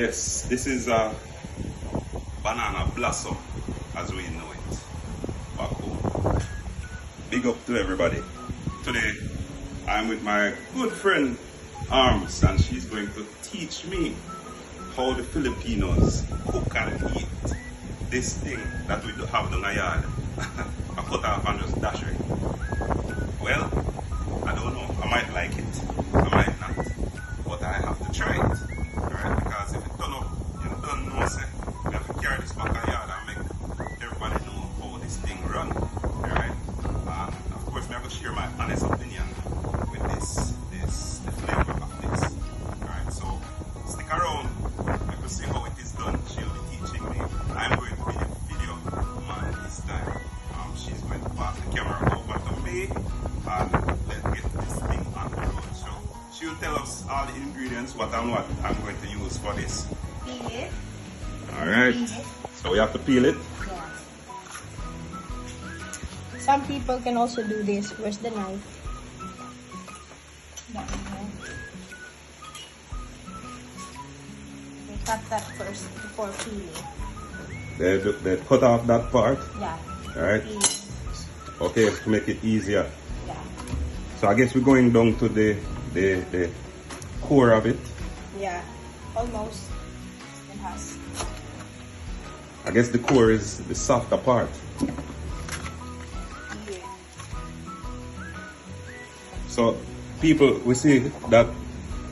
Yes, this is a banana blossom as we know it back home. Big up to everybody. Today I'm with my good friend Arms, and she's going to teach me how the Filipinos cook and eat this thing that we do have in the yard. I cut off and just dash it. Well, I don't know. I might like it. I might not. But I have to try it. Alright, because if it turn up, you don't know, say, you have to carry this back of the yard and make everybody know how this thing run. Alright? Of course, I'm going to share my honest opinion with the flavor of this. Alright, so stick around. You can see how it is done. She'll be teaching me. I'm going to be the video man this time. She's going to pass the camera over to me and let's get this thing on the road. So she'll tell us all the ingredients, what I'm going to use for this. Peel it. Alright, so we have to peel it. Yeah. Some people can also do this. Where's the knife? That one. We cut that first before peeling. They cut off that part. Yeah. Alright. Okay, to make it easier. Yeah. So I guess we're going down to the core of it. Yeah. Almost. It has. I guess the core is the softer part. Yeah. So people, we see that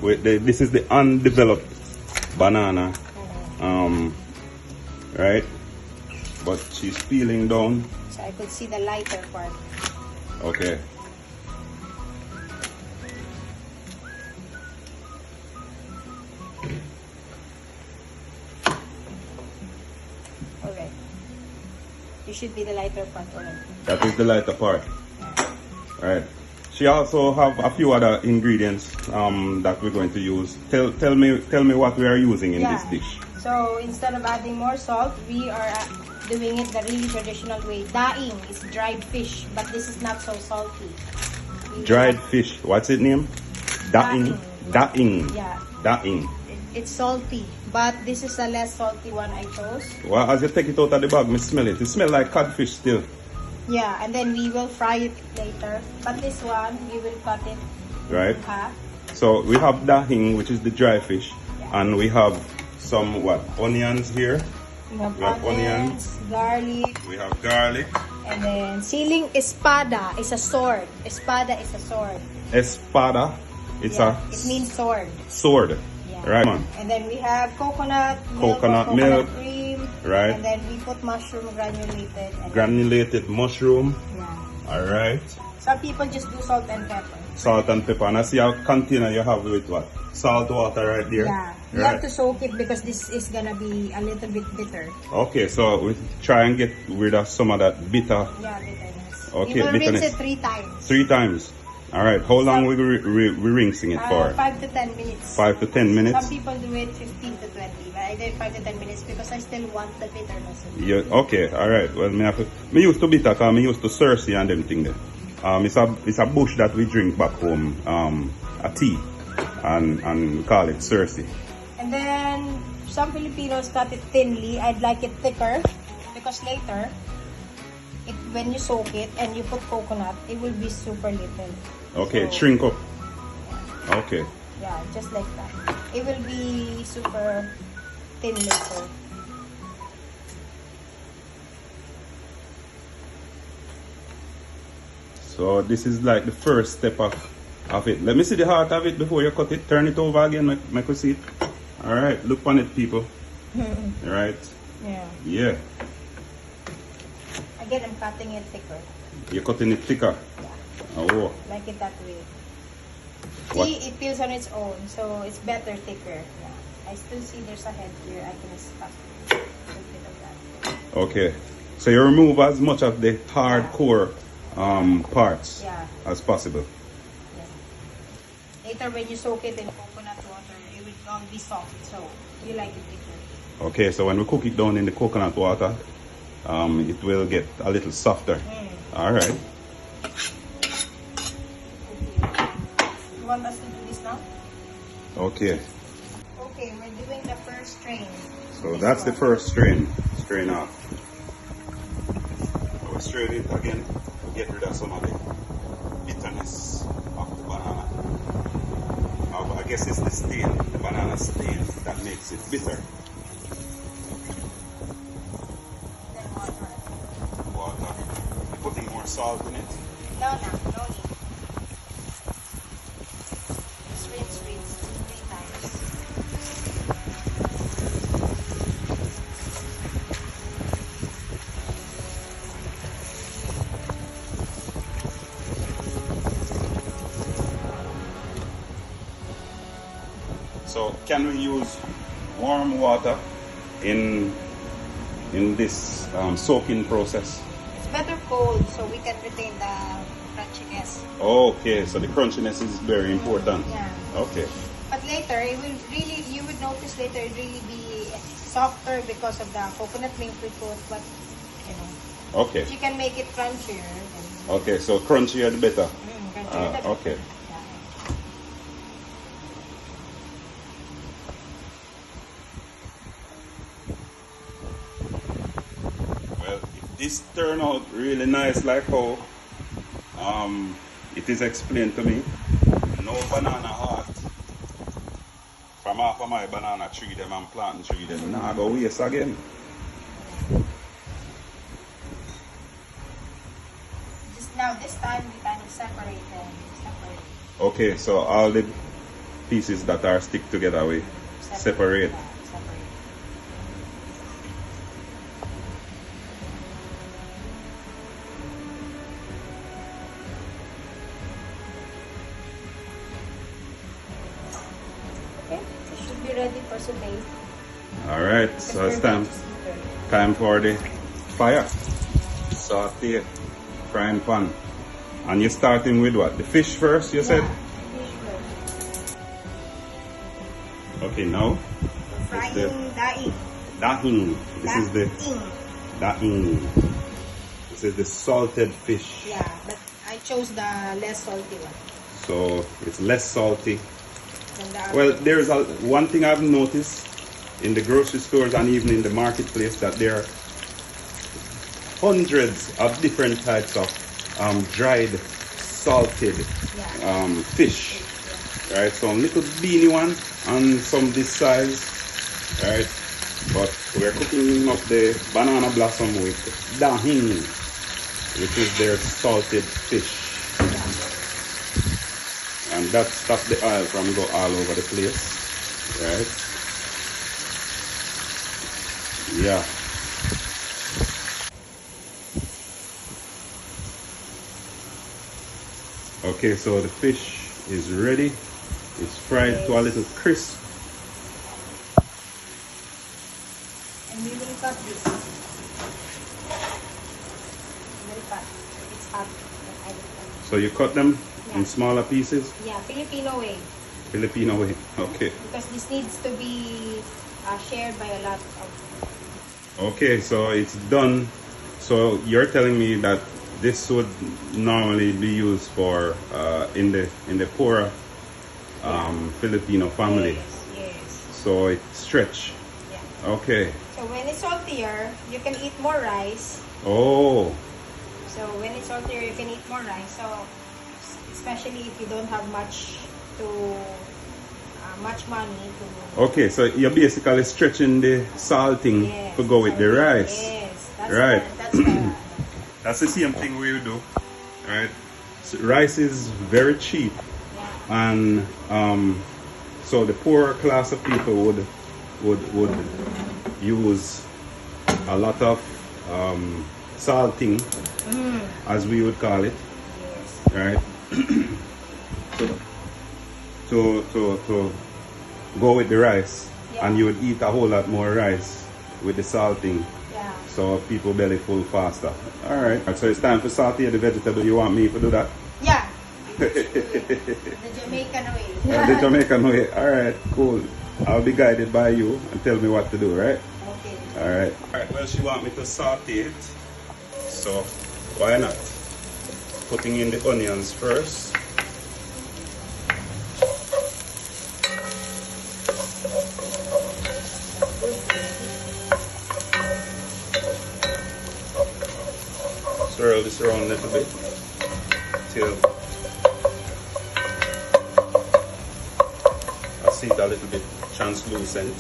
this is the undeveloped banana, right? But she's peeling down. So I could see the lighter part. Okay. Alright. You should be the lighter part already. That is the lighter part. Alright. She also have a few other ingredients that we're going to use. Tell me what we are using in this dish. So instead of adding more salt, we are doing it the really traditional way. Daing is dried fish, but this is not so salty. Dried fish. What's its name? Daing. Daing. Yeah. Daing. It's salty, but this is a less salty one I chose. Well, as you take it out of the bag, me smell it. It smells like codfish still. Yeah, and then we will fry it later. But this one, we will cut it Right. in half. So we have daing, which is the dry fish, and we have some onions here. We have We have onions, garlic, We have garlic. and then siling espada is a sword. Espada is a sword. Espada. It's Yeah, a it means sword. sword. Yeah. Right, man. And then we have coconut milk, Coconut or milk. cream. Right. And then we put mushroom granulated. And Granulated mushroom. yeah. All right. Some people just do salt and pepper. Salt and pepper. And I see a container you have with what? Salt water right there. Yeah. You Right. have to soak it because this is gonna be a little bit bitter. Okay, so we try and get rid of some of that bitter. Yeah, bitterness. Okay, You will bitterness. rinse it 3 times. 3 times. All right. How long we rinsing it for? 5 to 10 minutes. 5 to 10 minutes. Some people do it 15 to 20, but I did 5 to 10 minutes because I still want the bitterness. Yeah, okay, all right. Well, me used to bitter because me used to Cersei and them thing there. It's a bush that we drink back home, a tea, and we call it Cersei. And then some Filipinos cut it thinly. I'd like it thicker because later, when you soak it and you put coconut, it will be super little. Okay, So, shrink up. Okay. yeah, just like that. It will be super thin later. So this is like the first step of it. Let me see the heart of it before you cut it. Turn it over again, make us see it. All right, look on it, people. All right. Yeah. Yeah. Again, I'm cutting it thicker. You're cutting it thicker. Yeah. Oh. Like it that way. What? See, it peels on its own, so it's better thicker. Yeah. I still see there's a head here. I can stop a little bit of that. Okay. So you remove as much of the hardcore parts Yeah. as possible. Yeah. Later, when you soak it in coconut water, it will all be soft. So you like it thicker. Okay, so when we cook it down in the coconut water, it will get a little softer. All right. You want us to do this now? Okay. Okay, we're doing the first strain. So that's the first strain. Strain off. So we strain it again to get rid of some of the bitterness of the banana. I guess it's the stain, the banana stain, that makes it bitter. Then water. Water. You're putting more salt in it. No need. Just rinse 3 times. So can we use warm water in this soaking process? It's better cold so we can retain the crunchiness. Okay, so the crunchiness is very important. Yeah. Okay. But later, it will really, you would notice later it really be softer because of the coconut milk we put. But, you know, Okay. if you can make it crunchier, then Okay, so crunchier the better. crunchier the better. Okay. Yeah. Well, if this turned out really nice like how it is explained to me, no banana heart from half of my banana tree them and planting tree them, nah go waste again. Just now, this time, we kind of separate them. Separate. Okay, so all the pieces that are stick together we separate. Yeah, separate. Okay, it should be ready for today. Alright, so it's time for the fire. Saute, frying pan. And you're starting with what? The fish first, you said? Okay, now Frying the daing. dahing. This is the dahing. This is the salted fish. Yeah, but I chose the less salty one So it's less salty. than the other. Well, there's one thing I've noticed in the grocery stores and even in the marketplace, that there are hundreds of different types of dried salted fish. Right, some little beanie one and some this size, right? But we're cooking up the banana blossom with dahing, which is their salted fish, and that stops the oil from go all over the place, right? Yeah. Okay, so the fish is ready. It's fried to a little crisp. And we will cut this. We'll cut. It's hot. I will cut. So you cut them in smaller pieces? Yeah, Filipino way. Filipino way. Okay. Because this needs to be shared by a lot of. Okay, so it's done. So you're telling me that this would normally be used for in the poorer Filipino family. Yes. So it stretch. Yeah. Okay. So when it's saltier, you can eat more rice. Oh. So when it's saltier, you can eat more rice. So especially if you don't have much money to. Okay, so you're basically stretching the salting to go with the rice. Yes, that's Right. That's That's the same thing we do, right? So rice is very cheap, and so the poorer class of people would use a lot of salting, as we would call it, right? to go with the rice, and you would eat a whole lot more rice with the salting. So people belly full faster. Alright, so it's time to saute the vegetable. You want me to do that? Yeah. The Jamaican way. The Jamaican way. Alright, cool. I'll be guided by you and tell me what to do, right? Okay. Alright. Alright, well, she want me to saute it. So why not? Putting in the onions first. swirl this around a little bit till I see it a little bit translucent.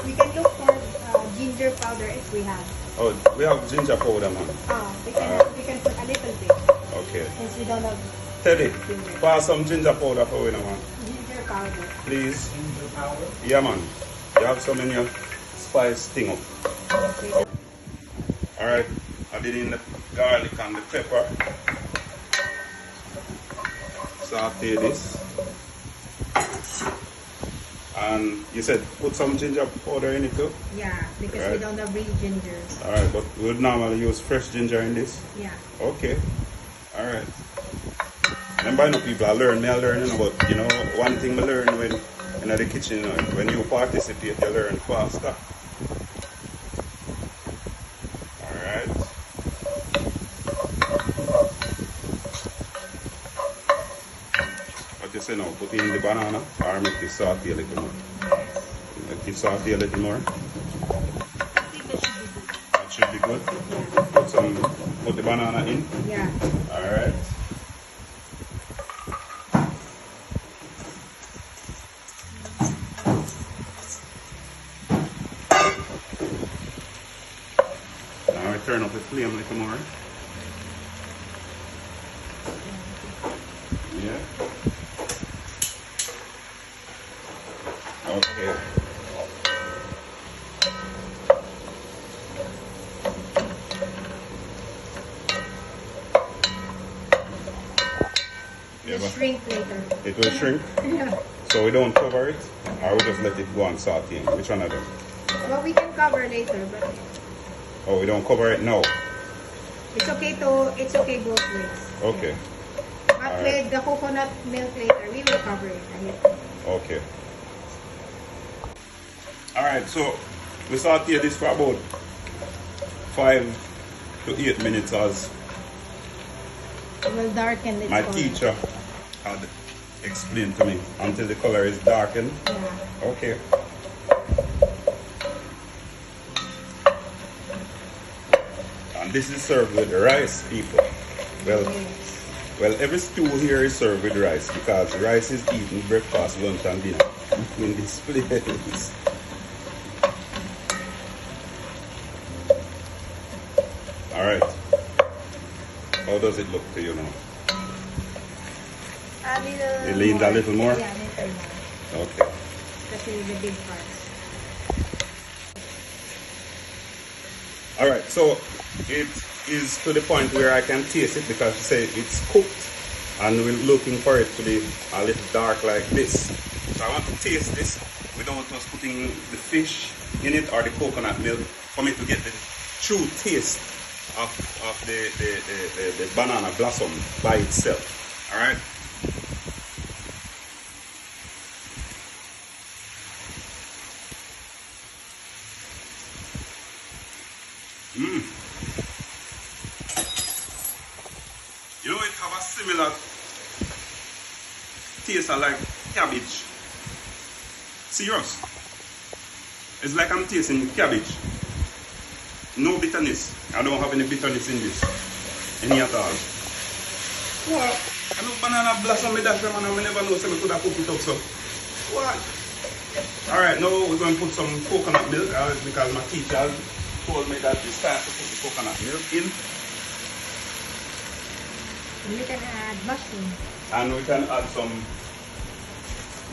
We can look for ginger powder if we have. Oh, we have ginger powder, man. We can put a little bit. Okay. Since we don't have Teddy, ginger. pass some ginger powder for me, man. Ginger powder. Please. Ginger powder. Yeah, man. You have some in your spice thing up. Okay. Alright, I did in the garlic and the pepper. Saute this. And you said put some ginger powder in it too? Yeah, because we Right. don't have real ginger. Alright, but we would normally use fresh ginger in this? Yeah. Okay. Alright. Remember, you know, people I learn, but you know, one thing I learn when in the kitchen, you know, when you participate, you learn faster. Alright. What you say now? Put in the banana or make it saute a little more? Make it saute a little more? I think that should be good. That should be good. Put the banana in. Yeah. Alright. Now I turn up the flame a little more. Yeah. Okay. Yeah, It'll but shrink later. it will shrink. Yeah. So we don't cover it, or we just let it go on sauteing. Which one of them? Well, we can cover later, but Oh, we don't cover it now. it's okay both ways. Okay. But Alright. with the coconut milk later, we will cover it a little. Okay. Alright, so we saute this for about 5 to 8 minutes as It will darken its my color. teacher had explained to me, until the color is darkened. Yeah. Okay. And this is served with rice, people. Well, Yes. well, every stew here is served with rice because rice is eaten breakfast, lunch, and dinner in this place. All right. How does it look to you now? A little It leans a little more? Yeah, a little more. Okay. Especially the big parts. All right. So it is to the point where I can taste it because you say it's cooked, and we're looking for it to be a little dark like this. So I want to taste this without us putting the fish in it or the coconut milk for me to get the true taste of the banana blossom by itself. All right. You know, it have a similar taste like cabbage. Serious. It's like I'm tasting cabbage. No bitterness. I don't have any bitterness in this. Any at all. What? I know banana blossom me dash man, I never know so I could have cooked it up so. What? Alright, now we're going to put some coconut milk because my teacher told me that it's time to put the coconut milk in. And you can add mushroom And we can add some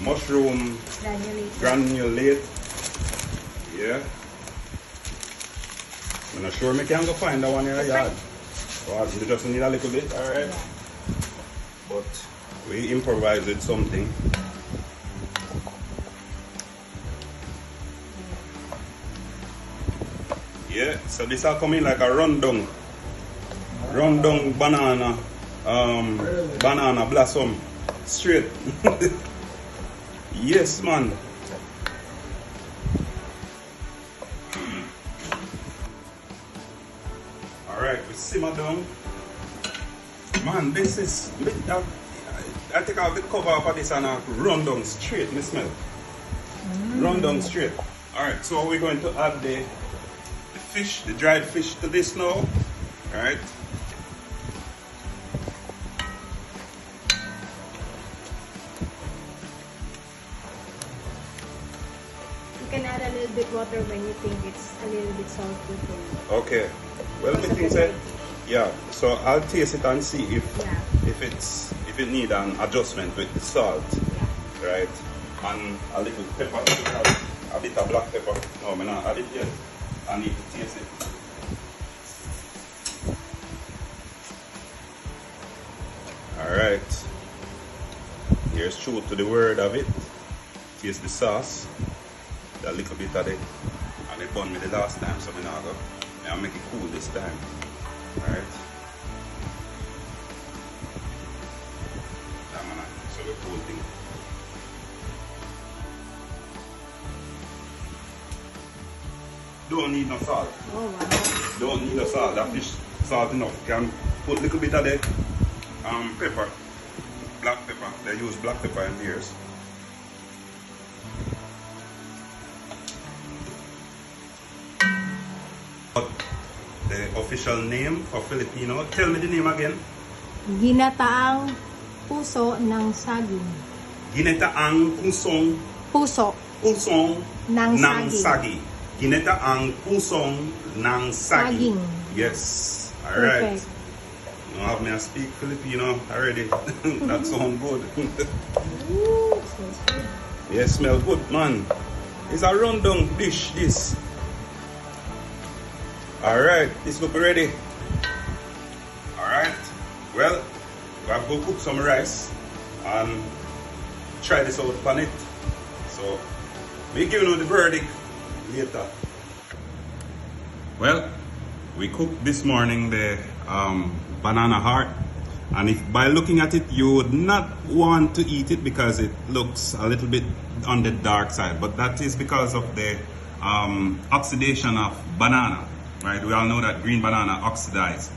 mushroom granulate. granulate. Yeah. I'm not sure I can go find that one in the yard. So we just need a little bit, alright? Yeah. But we improvise with something. Yeah, so this will come in like a rundown banana banana blossom straight. Yes, man. Alright, we simmer down. Man, this is I take out the cover off of this and I run down straight, me smell. Run down straight. Alright, so we're going to add the fish, the dried fish to this now. Alright. You can add a little bit water when you think it's a little bit salty for you. Okay. Well, the thing is, yeah. So I'll taste it and see if if it need an adjustment with the salt, right? And a little pepper, a bit of black pepper. No, I'm not add it yet. I need to taste it. All right. Here's true to the word of it. Taste the sauce. A little bit of it. And they bun me the last time, so I'll make it cool this time. Alright. So the cool thing. Don't need no salt. Oh wow. Don't need no salt. That fish salt enough. You can put a little bit of the pepper. Black pepper. They use black pepper in theirs. The official name for Filipino. Tell me the name again. Ginataang puso ng saging. Ginataang pusong ng ng saging. sagi. Ginataang pusong ng sagi. Saging. Yes. Alright. Perfect. You have me speak Filipino already. That sounds good. Ooh, smells good. Yes, smell good, man. It's a rundown dish, this. Alright, this look ready. Alright, well, we have to cook some rice and try this out on it. So, we give you the verdict later. Well, we cooked this morning the banana heart, and if by looking at it you would not want to eat it because it looks a little bit on the dark side, but that is because of the oxidation of banana. Right, we all know that green banana oxidize.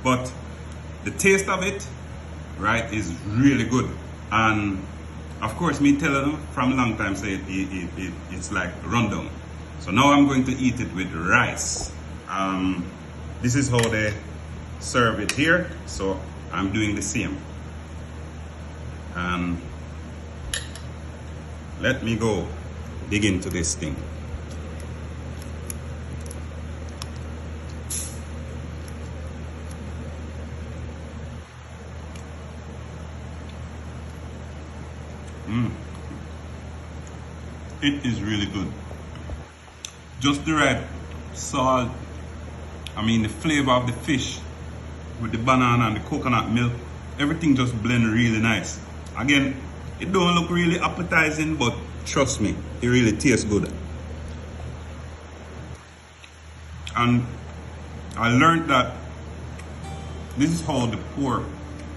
But the taste of it, right, is really good. And of course, me telling them from a long time say it's like rundown. So now I'm going to eat it with rice. This is how they serve it here. So I'm doing the same. Let me go dig into this thing. It is really good. Just the right salt. I mean, the flavor of the fish with the banana and the coconut milk, everything just blend really nice. Again, it don't look really appetizing, but trust me, it really tastes good. And I learned that this is how the poor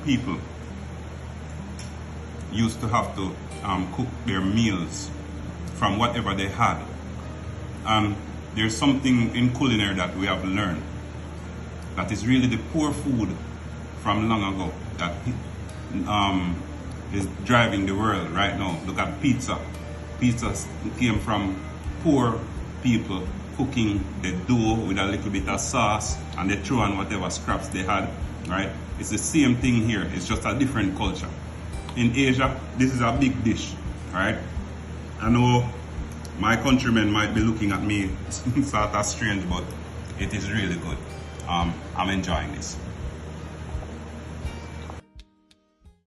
people used to have to cook their meals from whatever they had. And there's something in culinary that we have learned that is really the poor food from long ago that is driving the world right now. Look at pizza. Pizza came from poor people cooking the dough with a little bit of sauce, and they throw on whatever scraps they had, right? It's the same thing here. It's just a different culture. In Asia, this is a big dish, right? I know my countrymen might be looking at me sort of strange, but it is really good. I'm enjoying this.